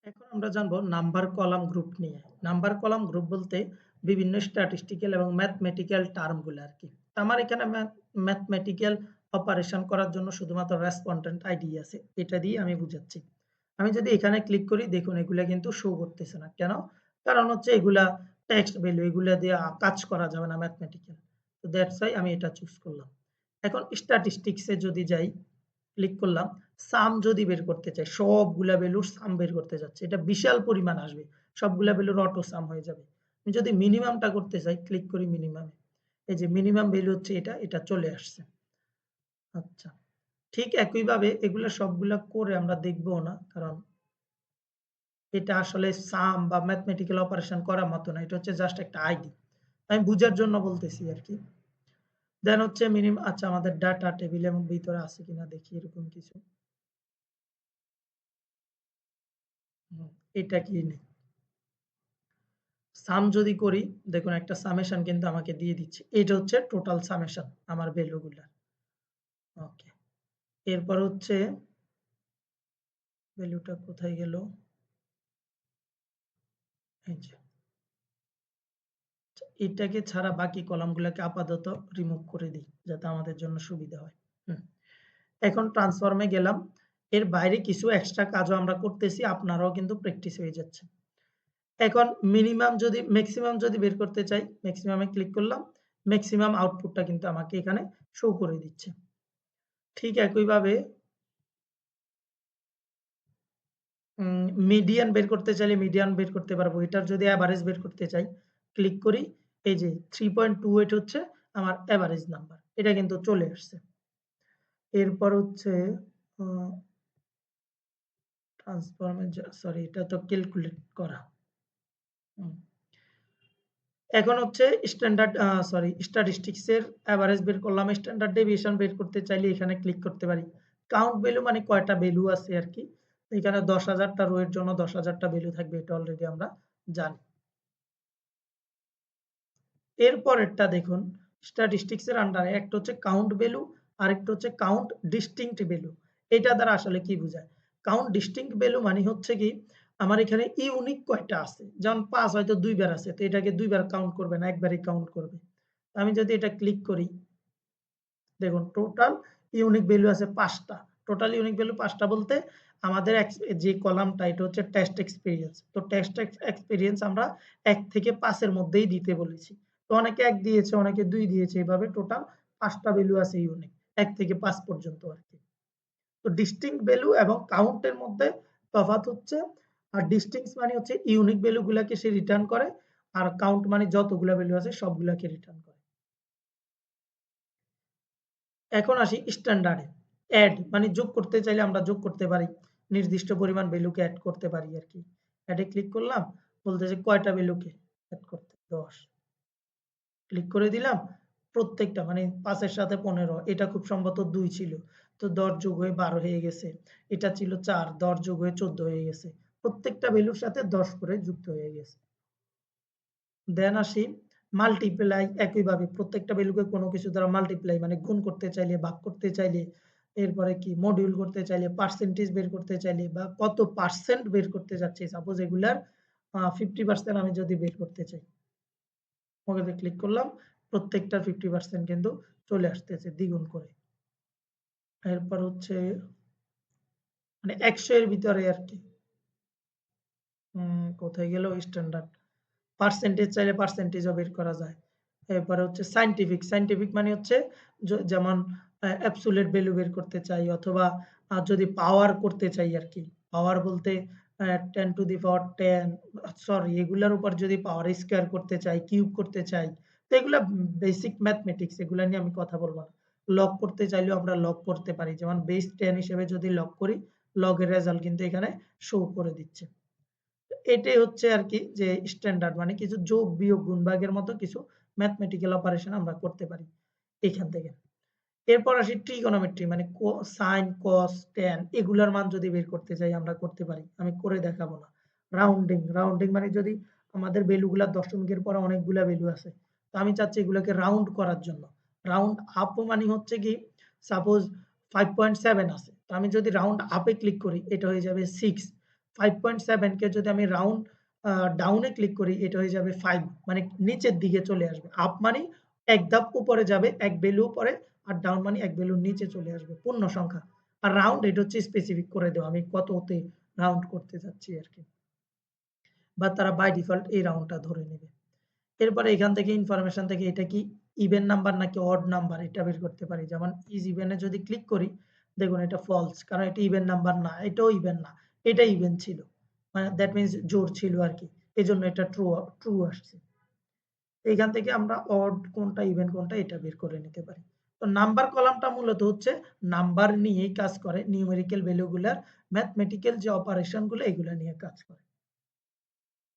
এখন আমরা জানবো নাম্বার কলাম গ্রুপ নিয়ে। নাম্বার কলাম গ্রুপ বলতে বিভিন্ন স্ট্যাটিস্টিক্যাল এবং ম্যাথমেটিক্যাল টার্মগুলো আরকি। তো আমার এখানে ম্যাথমেটিক্যাল অপারেশন করার জন্য শুধুমাত্র রেসপন্ডেন্ট আইডি আছে। এটা দিয়ে আমি বুঝাচ্ছি। আমি যদি এখানে ক্লিক করি দেখুন এগুলা কিন্তু শো করতেছে না। কেন? কারণ হচ্ছে এগুলা টেক্সট ভ্যালু এগুলা দিয়ে কাজ করা যাবে না ম্যাথমেটিক্যাল। তো দ্যাটস হোয়াই আমি এটা চুজ করলাম। এখন স্ট্যাটিস্টিকস এ যদি যাই, ক্লিক করলাম। সাম যদি বের করতে চাই, সবগুলা ভ্যালুর সাম বের করতে যাচ্ছি। এটা বিশাল পরিমাণ আসবে। সবগুলা ভ্যালুর অটো সাম হয়ে যাবে। আমি যদি মিনিমামটা করতে চাই, ক্লিক করি মিনিমামে। এই যে মিনিমাম ভ্যালু হচ্ছে এটা, এটা চলে আসছে। আচ্ছা। ঠিক একইভাবে এগুলা সবগুলা করে আমরা দেখবও না। কারণ এটা আসলে সাম বা ম্যাথমেটিক্যাল অপারেশন করার মতো না। এটা হচ্ছে জাস্ট একটা আইডি। আমি বুঝার জন্য বলতেছি আরকি। দেন হচ্ছে আচ্ছা আমাদের ডাটা টেবিলের ভিতরে আছে কিনা দেখি এরকম কিছু। হুম, এটা কি নেই। সাম যদি করি দেখুন একটা সামেশন কিন্তু আমাকে দিয়ে দিচ্ছে। এটা হচ্ছে টোটাল সামেশন আমার ভ্যালু গুলার। ওকে। এরপর হচ্ছে ভ্যালুটা কোথায় গেল? এই যে। এটাকে ছাড়া বাকি কলামগুলোকে আপাতত রিমুভ করে দিই যাতে আমাদের জন্য সুবিধা হয়। হুম। এখন ট্রান্সফর্মে গেলাম। এর বাইরে কিছু এক্সট্রা কাজও আমরা করতেছি। আপনারাও কিন্তু প্র্যাকটিস হয়ে যাচ্ছে। এখন ম্যাক্সিমাম যদি বের করতে চাই, ম্যাক্সিমামে ক্লিক করলাম। ম্যাক্সিমাম আউটপুটটা কিন্তু আমাকে এখানে শো করে দিচ্ছে। ঠিক একইভাবে মিডিয়ান বের করতে চাইলে মিডিয়ান বের করতে পারবো। এটার যদি এভারেজ বের করতে চাই, ক্লিক করি। এই যে 3.28 হচ্ছে আমার এভারেজ নাম্বার। এটা কিন্তু চলে আসছে। এরপর হচ্ছে আ ট্রান্সফর্ম এর সরি এটা তো ক্যালকুলেট করা। হুম। এখন হচ্ছে স্ট্যান্ডার্ড সরি স্ট্যাটিস্টিকস এর এভারেজ বের করলাম। স্ট্যান্ডার্ড ডেভিয়েশন বের করতে চাইলে এখানে ক্লিক করতে পারি। কাউন্ট ভ্যালু মানে কয়টা ভ্যালু আছে আরকি। এখানে ১০,০০০ টা রো এর জন্য ১০,০০০ টা ভ্যালু থাকবে। এটা অলরেডি আমরা জানি। এরপরেরটা দেখুন স্ট্যাটিস্টিকস এর আন্ডারে একটা হচ্ছে কাউন্ট ভ্যালু আরেকটা হচ্ছে কাউন্ট ডিস্টিংক্ট ভ্যালু। এটা দ্বারা আসলে কি বোঝায়? কাউন্ট ডিস্টিংক্ট ভ্যালু মানে হচ্ছে কি আমার এখানে ইউনিক কয়টা আছে? যেমন ৫ হয়তো ২ বার আছে। তো এটাকে ২ বার কাউন্ট করবে না, একবারই কাউন্ট করবে। আমি যদি এটা ক্লিক করি, দেখুন টোটাল ইউনিক ভ্যালু আছে ৫ টা। টোটাল ইউনিক ভ্যালু ৫ টা বলতে আমাদের যে কলামটা এটা হচ্ছে টেস্ট এক্সপেরিয়েন্স। তো টেস্ট এক্সপেরিয়েন্স আমরা ১ থেকে ৫ এর মধ্যেই দিতে বলেছি। তো অনেকে ১ দিয়েছে, অনেকে ২ দিয়েছে। এভাবে টোটাল ৫ টা ভ্যালু আছে ইউনিক। ১ থেকে ৫ পর্যন্ত আরকি। তো ডিস্টিংক্ট ভ্যালু এবং কাউন্ট এর মধ্যে তফাৎ হচ্ছে ডিস্টিংক্ট মানে হচ্ছে ইউনিক ভ্যালু গুলাকে সে রিটার্ন করে। আর কাউন্ট মানে যতগুলা ভ্যালু আছে সবগুলাকে রিটার্ন করে। এখন আসি স্ট্যান্ডার্ডে। এড মানে যোগ করতে চাইলে আমরা যোগ করতে পারি। নির্দিষ্ট পরিমাণ ভ্যালুকে এড করতে পারি আরকি। এড এ ক্লিক করলাম। বলতেছে কয়টা ভ্যালুকে এড করতে? ১০। ক্লিক করে দিলাম। প্রত্যেকটা মানে ৫ এর সাথে ১৫ এটা খুব সম্ভবত ২ ছিল। তো ১০ যোগ হয়ে ১২ হয়ে গেছে। এটা ছিল ৪, ১০ যোগ হয়ে ১৪ হয়ে গেছে। প্রত্যেকটা ভ্যালুর সাথে ১০ করে যুক্ত হয়ে গেছে। দেন আসি মাল্টিপ্লাই একইভাবে প্রত্যেকটা ভ্যালুকে কোনো কিছু দ্বারা মাল্টিপ্লাই মানে গুণ করতে চাইলে, ভাগ করতে চাইলে, এরপরে কি মডিউল করতে চাইলে, পার্সেন্টেজ বের করতে চাইলে বা কত পার্সেন্ট বের করতে যাচ্ছি সাপোজ এগুলার 50% আমি যদি বের করতে চাই। ওকেতে ক্লিক করলাম। প্রত্যেকটার 50% কিন্তু চলে আসতেছে দ্বিগুণ করে। এরপর হচ্ছে মানে ১০০ এর ভিতরে আরকি। কোথায় গেল স্ট্যান্ডার্ড? পার্সেন্টেজ চাইলে পার্সেন্টেজও বের করা যায়। এরপরে হচ্ছে সায়েন্টিফিক। সায়েন্টিফিক মানে হচ্ছে যেমন অ্যাবসোলিউট ভ্যালু বের করতে চাই অথবা যদি পাওয়ার করতে চাই আরকি। পাওয়ার বলতে 10 টু দি পাওয়ার 10 সরি এগুলার উপর যদি পাওয়ার স্কয়ার করতে চাই, কিউব করতে চাই। তো এগুলা বেসিক ম্যাথমেটিক্স এগুলা নিয়ে আমি কথা বলব না। লগ করতে চাইলেও আমরা লগ করতে পারি। যেমন বেস 10 হিসেবে যদি লগ করি, লগের রেজাল্ট কিন্তু এখানে শো করে দিচ্ছে। এটাই হচ্ছে আরকি যে স্ট্যান্ডার্ড মানে কিছু যোগ, বিয়োগ, গুণ, ভাগের মতো কিছু ম্যাথমেটিক্যাল অপারেশন আমরা করতে পারি এখান থেকে। এরপর আসি ট্রিগোনোমেট্রি মানে সাইন, কস, ট্যান এগুলার মান যদি বের করতে চাই আমরা করতে পারি। আমি করে দেখাবো না। রাউন্ডিং মানে যদি আমাদের ভ্যালুগুলা দশমিকের পরে অনেকগুলা ভ্যালু আছে। তো আমি চাচ্ছি এগুলাকে রাউন্ড করার জন্য। রাউন্ড আপ মানে হচ্ছে কি সাপোজ 5.7 আছে। তো আমি যদি রাউন্ড আপ এ ক্লিক করি এটা হয়ে যাবে 6 5.7 কে যদি আমি রাউন্ড ডাউন এ ক্লিক করি এটা হয়ে যাবে 5 মানে নিচের দিকে চলে আসবে। আপ মানে এক ধাপ উপরে যাবে, এক ভ্যালু উপরে, আর ডাউন মানে এক ভ্যালু নিচে চলে আসবে পূর্ণ সংখ্যা। আর রাউন্ড এটা হচ্ছে স্পেসিফিক করে দেওয়া আমি কততে রাউন্ড করতে যাচ্ছি আরকি। বা তারা বাই ডিফল্ট এই রাউন্ডটা ধরে নেবে। এরপরে এখান থেকে ইনফরমেশন থেকে এটা কি ইভেন নাম্বার নাকি অড নাম্বার এটা বের করতে পারি। যেমন ইস ইভেন এ যদি ক্লিক করি দেখুন এটা ফলস কারণ এটা ইভেন নাম্বার না, এটাও ইভেন না, এটা ইভেন ছিল। মানে দ্যাট মিনস জোড় ছিল আরকি। এজন্য এটা ট্রু আসছে। এইখান থেকে আমরা অড কোনটা ইভেন কোনটা এটা বের করে নিতে পারি। তো নাম্বার কলামটা মূলত হচ্ছে নাম্বার নিয়েই কাজ করে। নিউমেরিক্যাল ভ্যালু গুলার ম্যাথমেটিক্যাল যে অপারেশন গুলো এগুলা নিয়ে কাজ করে।